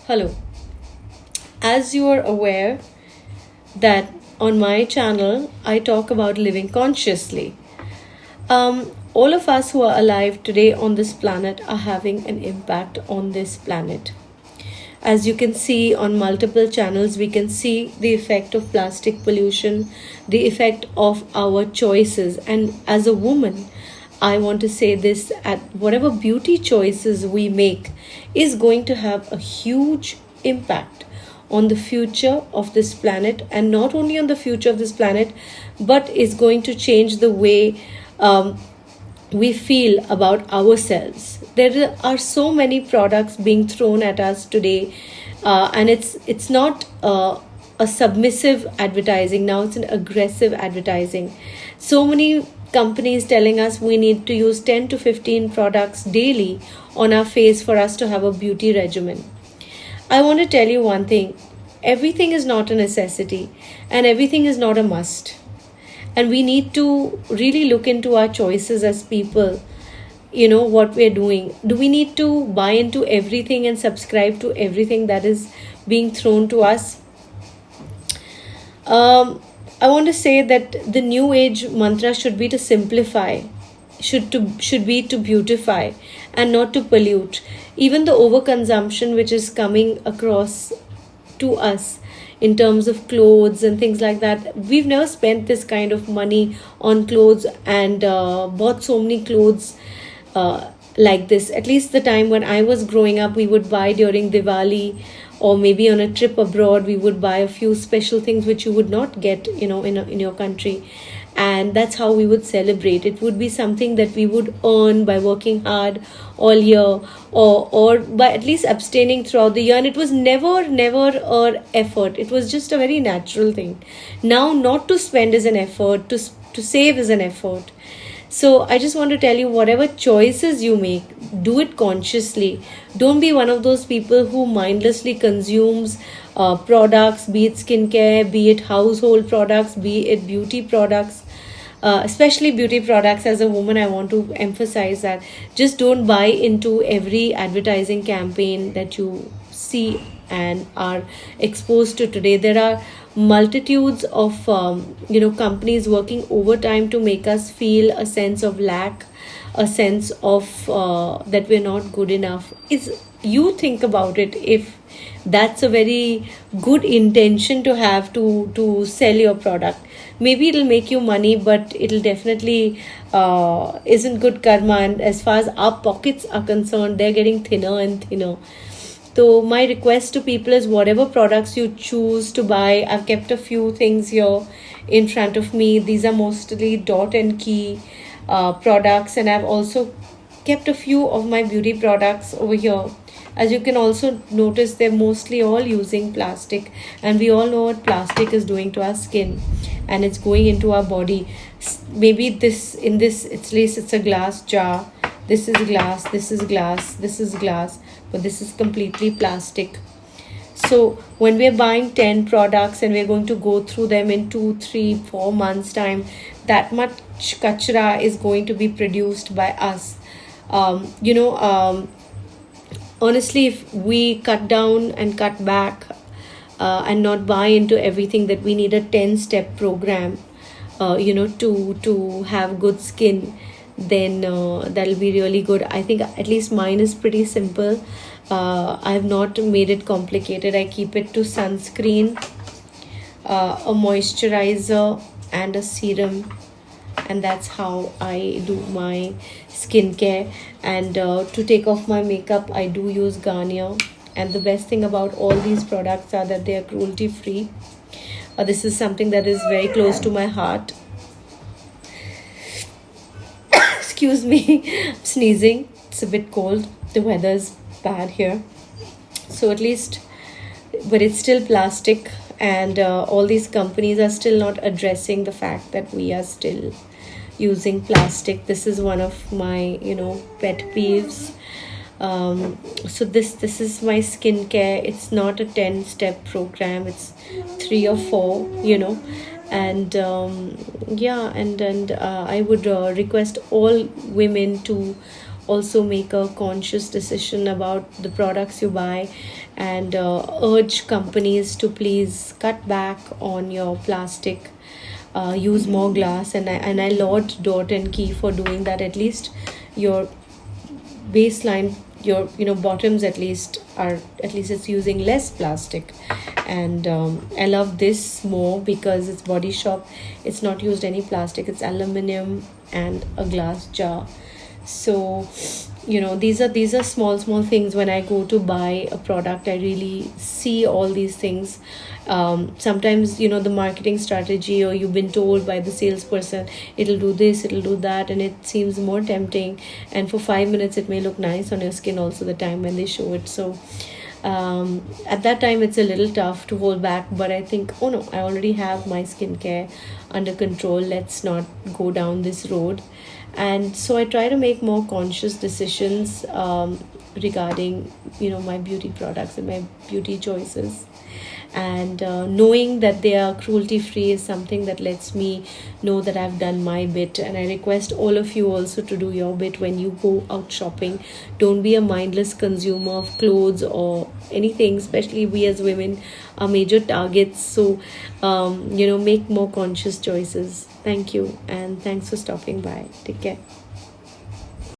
Hello. As you are aware that on my channel I talk about living consciously. All of us who are alive today on this planet are having an impact on this planet. As you can see on multiple channels, we can see the effect of plastic pollution, the effect of our choices. And as a woman, I want to say this, at whatever beauty choices we make is going to have a huge impact on the future of this planet, and not only on the future of this planet, but is going to change the way we feel about ourselves. There are so many products being thrown at us today, and it's not a submissive advertising now; it's an aggressive advertising. So many companies telling us we need to use 10 to 15 products daily on our face for us to have a beauty regimen. I want to tell you one thing: everything is not a necessity, and everything is not a must, and we need to really look into our choices as people. What we're doing, do we need to buy into everything and subscribe to everything that is being thrown to us? I want to say that the new age mantra should be to simplify, should be to beautify, and not to pollute. Even the overconsumption which is coming across to us in terms of clothes and things like that, we've never spent this kind of money on clothes and bought so many clothes like this. At least the time when I was growing up, we would buy during Diwali, or maybe on a trip abroad we would buy a few special things which you would not get in your country, and that's how we would celebrate. It would be something that we would earn by working hard all year, or by at least abstaining throughout the year, and it was never a effort. It was just a very natural thing. Now, not to spend is an effort, to save is an effort. So I just want to tell you, whatever choices you make, do it consciously. Don't be one of those people who mindlessly consumes products, be it skincare, be it household products, be it beauty products. Especially beauty products. As a woman, I want to emphasize that just don't buy into every advertising campaign that you see and are exposed to today. There are multitudes of companies working overtime to make us feel a sense of lack, a sense of that we're not good enough. Is You think about it, if that's a very good intention to have to sell your product. Maybe it'll make you money, but it'll definitely isn't good karma, and as far as our pockets are concerned, they're getting thinner and thinner. So my request to people is, whatever products you choose to buy, I've kept a few things here in front of me. These are mostly Dot and Key products, and I've also kept a few of my beauty products over here. As you can also notice, they're mostly all using plastic, and we all know what plastic is doing to our skin, and it's going into our body. Maybe at least it's a glass jar. This is glass, this is glass, this is glass, but this is completely plastic. So when we're buying 10 products and we're going to go through them in 2, 3, 4 months time, that much kachra is going to be produced by us. Honestly, if we cut down and cut back and not buy into everything, that we need a 10-step program to have good skin, then that'll be really good. I think at least mine is pretty simple. I've not made it complicated. I keep it to sunscreen, a moisturizer, and a serum, and that's how I do my skincare. And to take off my makeup, I do use Garnier, and the best thing about all these products are that they are cruelty free. This is something that is very close to my heart. Excuse me, I'm sneezing. It's a bit cold. The weather is bad here. So at least, but it's still plastic, and all these companies are still not addressing the fact that we are still using plastic. This is one of my pet peeves. So this is my skincare. It's not a 10-step program. It's 3 or 4. And I would request all women to also make a conscious decision about the products you buy, and urge companies to please cut back on your plastic, use more glass. And I laud Dot and Key for doing that. At least your baseline, your bottoms at least are, at least it's using less plastic. And I love this more because it's Body Shop. It's not used any plastic, it's aluminum and a glass jar. So these are small things. When I go to buy a product, I really see all these things. Sometimes the marketing strategy, or you've been told by the salesperson, it'll do this, it'll do that, and it seems more tempting, and for 5 minutes it may look nice on your skin also, the time when they show it. So at that time it's a little tough to hold back, but I think, oh no, I already have my skincare under control, let's not go down this road. And so I try to make more conscious decisions regarding my beauty products and my beauty choices. And knowing that they are cruelty free is something that lets me know that I've done my bit. And I request all of you also to do your bit when you go out shopping. Don't be a mindless consumer of clothes or anything, especially we as women are major targets. So make more conscious choices. Thank you, and thanks for stopping by. Take care.